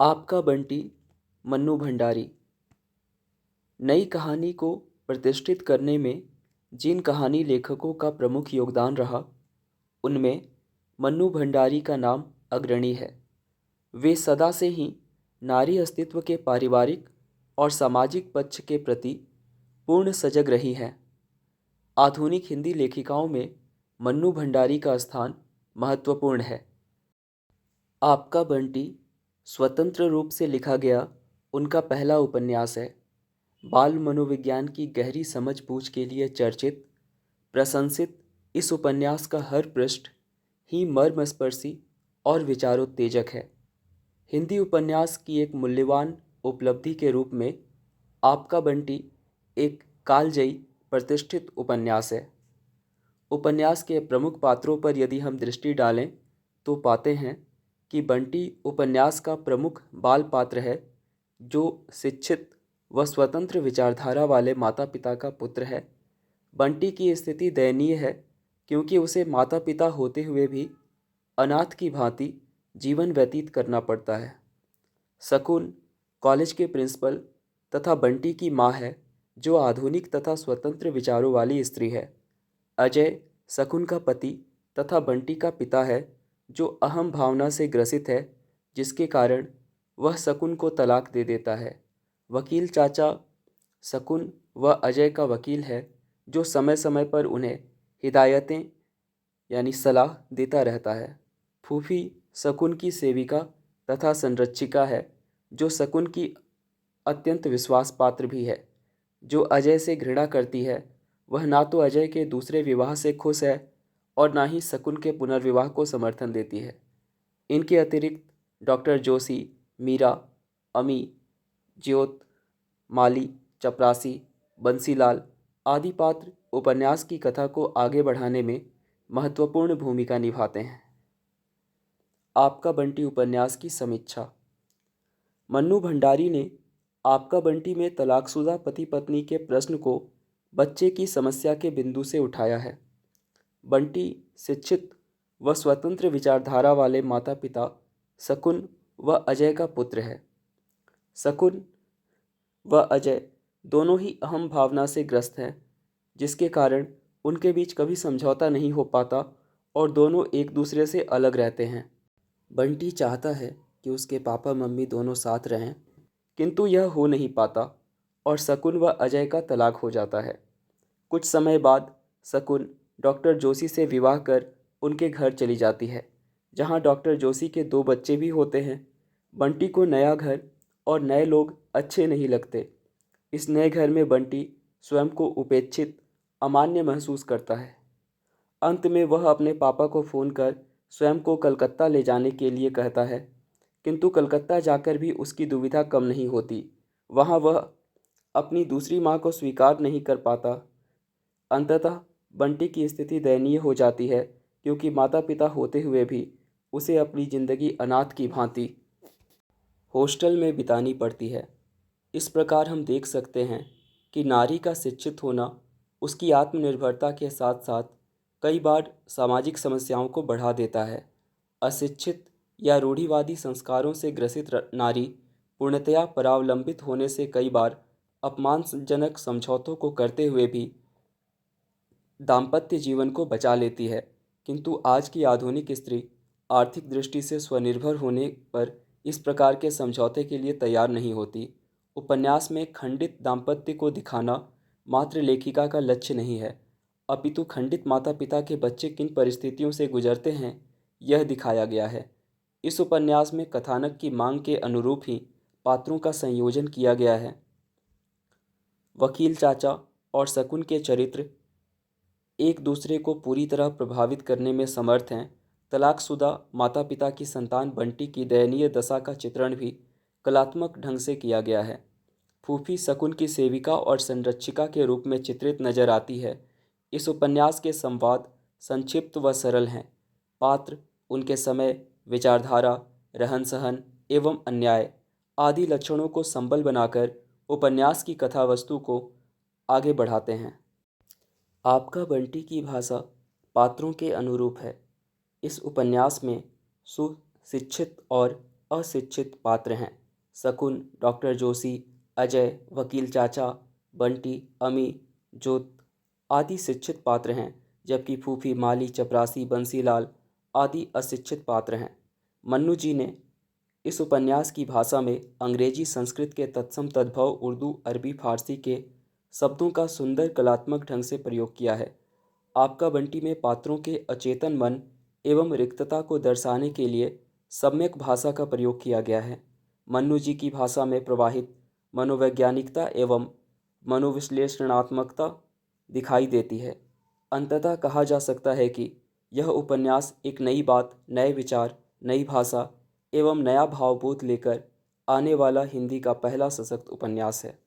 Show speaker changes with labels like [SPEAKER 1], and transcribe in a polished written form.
[SPEAKER 1] आपका बंटी मन्नू भंडारी। नई कहानी को प्रतिष्ठित करने में जिन कहानी लेखकों का प्रमुख योगदान रहा, उनमें मन्नू भंडारी का नाम अग्रणी है। वे सदा से ही नारी अस्तित्व के पारिवारिक और सामाजिक पक्ष के प्रति पूर्ण सजग रही हैं। आधुनिक हिंदी लेखिकाओं में मन्नू भंडारी का स्थान महत्वपूर्ण है। आपका बंटी स्वतंत्र रूप से लिखा गया उनका पहला उपन्यास है। बाल मनोविज्ञान की गहरी समझ-बूझ के लिए चर्चित, प्रशंसित इस उपन्यास का हर पृष्ठ ही मर्मस्पर्शी और विचारोत्तेजक है। हिंदी उपन्यास की एक मूल्यवान उपलब्धि के रूप में आपका बंटी एक कालजयी प्रतिष्ठित उपन्यास है। उपन्यास के प्रमुख पात्रों पर यदि हम दृष्टि डालें तो पाते हैं कि बंटी उपन्यास का प्रमुख बाल पात्र है, जो शिक्षित व स्वतंत्र विचारधारा वाले माता पिता का पुत्र है। बंटी की स्थिति दयनीय है, क्योंकि उसे माता पिता होते हुए भी अनाथ की भांति जीवन व्यतीत करना पड़ता है। शकुन कॉलेज के प्रिंसिपल तथा बंटी की माँ है, जो आधुनिक तथा स्वतंत्र विचारों वाली स्त्री है। अजय शकुन का पति तथा बंटी का पिता है, जो अहम भावना से ग्रसित है, जिसके कारण वह शकुन को तलाक दे देता है। वकील चाचा शकुन व अजय का वकील है, जो समय समय पर उन्हें हिदायतें यानी सलाह देता रहता है। फूफी शकुन की सेविका तथा संरक्षिका है, जो शकुन की अत्यंत विश्वास पात्र भी है, जो अजय से घृणा करती है। वह ना तो अजय के दूसरे विवाह से खुश है और ना ही शकुन के पुनर्विवाह को समर्थन देती है। इनके अतिरिक्त डॉक्टर जोशी, मीरा, अमी, ज्योत, माली, चपरासी, बंसीलाल आदि पात्र उपन्यास की कथा को आगे बढ़ाने में महत्वपूर्ण भूमिका निभाते हैं। आपका बंटी उपन्यास की समीक्षा। मन्नू भंडारी ने आपका बंटी में तलाकशुदा पति पत्नी के प्रश्न को बच्चे की समस्या के बिंदु से उठाया है। बंटी शिक्षित व स्वतंत्र विचारधारा वाले माता पिता शकुन व अजय का पुत्र है। शकुन व अजय दोनों ही अहम भावना से ग्रस्त हैं, जिसके कारण उनके बीच कभी समझौता नहीं हो पाता और दोनों एक दूसरे से अलग रहते हैं। बंटी चाहता है कि उसके पापा मम्मी दोनों साथ रहें, किंतु यह हो नहीं पाता और शकुन व अजय का तलाक हो जाता है। कुछ समय बाद शकुन डॉक्टर जोशी से विवाह कर उनके घर चली जाती है, जहां डॉक्टर जोशी के 2 बच्चे भी होते हैं। बंटी को नया घर और नए लोग अच्छे नहीं लगते। इस नए घर में बंटी स्वयं को उपेक्षित, अमान्य महसूस करता है। अंत में वह अपने पापा को फ़ोन कर स्वयं को कलकत्ता ले जाने के लिए कहता है, किंतु कलकत्ता जाकर भी उसकी दुविधा कम नहीं होती। वहाँ वह अपनी दूसरी माँ को स्वीकार नहीं कर पाता। अंततः बंटी की स्थिति दयनीय हो जाती है, क्योंकि माता पिता होते हुए भी उसे अपनी ज़िंदगी अनाथ की भांति हॉस्टल में बितानी पड़ती है। इस प्रकार हम देख सकते हैं कि नारी का शिक्षित होना उसकी आत्मनिर्भरता के साथ साथ कई बार सामाजिक समस्याओं को बढ़ा देता है। अशिक्षित या रूढ़िवादी संस्कारों से ग्रसित नारी पूर्णतया परावलंबित होने से कई बार अपमानजनक समझौतों को करते हुए भी दाम्पत्य जीवन को बचा लेती है, किंतु आज की आधुनिक स्त्री आर्थिक दृष्टि से स्वनिर्भर होने पर इस प्रकार के समझौते के लिए तैयार नहीं होती। उपन्यास में खंडित दाम्पत्य को दिखाना मात्र लेखिका का लक्ष्य नहीं है, अपितु खंडित माता पिता के बच्चे किन परिस्थितियों से गुजरते हैं, यह दिखाया गया है। इस उपन्यास में कथानक की मांग के अनुरूप ही पात्रों का संयोजन किया गया है। वकील चाचा और शकुन के चरित्र एक दूसरे को पूरी तरह प्रभावित करने में समर्थ हैं। तलाकशुदा माता पिता की संतान बंटी की दयनीय दशा का चित्रण भी कलात्मक ढंग से किया गया है। फूफी शकुन की सेविका और संरक्षिका के रूप में चित्रित नजर आती है। इस उपन्यास के संवाद संक्षिप्त व सरल हैं। पात्र उनके समय, विचारधारा, रहन सहन एवं अन्याय आदि लक्षणों को संबल बनाकर उपन्यास की कथा वस्तु को आगे बढ़ाते हैं। आपका बंटी की भाषा पात्रों के अनुरूप है। इस उपन्यास में सुशिक्षित और अशिक्षित पात्र हैं। शकुन, डॉक्टर जोशी, अजय, वकील चाचा, बंटी, अमी, जोत आदि शिक्षित पात्र हैं, जबकि फूफी, माली, चपरासी, बंसीलाल आदि अशिक्षित पात्र हैं। मन्नू जी ने इस उपन्यास की भाषा में अंग्रेजी, संस्कृत के तत्सम तद्भव, उर्दू, अरबी, फारसी के शब्दों का सुंदर कलात्मक ढंग से प्रयोग किया है। आपका बंटी में पात्रों के अचेतन मन एवं रिक्तता को दर्शाने के लिए सम्यक भाषा का प्रयोग किया गया है। मन्नू जी की भाषा में प्रवाहित मनोवैज्ञानिकता एवं मनोविश्लेषणात्मकता दिखाई देती है। अंततः कहा जा सकता है कि यह उपन्यास एक नई बात, नए विचार, नई भाषा एवं नया भावबोध लेकर आने वाला हिंदी का पहला सशक्त उपन्यास है।